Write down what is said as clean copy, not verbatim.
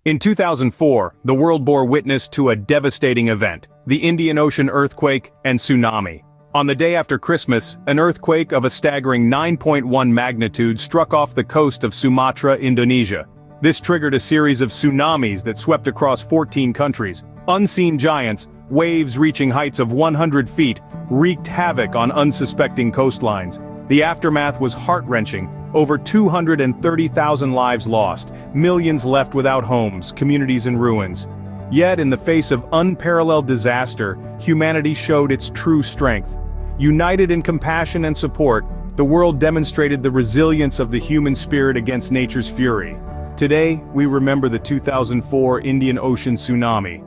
In 2004, the world bore witness to a devastating event, the Indian Ocean earthquake and tsunami. On the day after Christmas, an earthquake of a staggering 9.1 magnitude struck off the coast of Sumatra, Indonesia. This triggered a series of tsunamis that swept across 14 countries. Unseen giants, waves reaching heights of 100 feet, wreaked havoc on unsuspecting coastlines. The aftermath was heart-wrenching. Over 230,000 lives lost, millions left without homes, communities in ruins. Yet in the face of unparalleled disaster, humanity showed its true strength. United in compassion and support, the world demonstrated the resilience of the human spirit against nature's fury. Today, we remember the 2004 Indian Ocean Tsunami,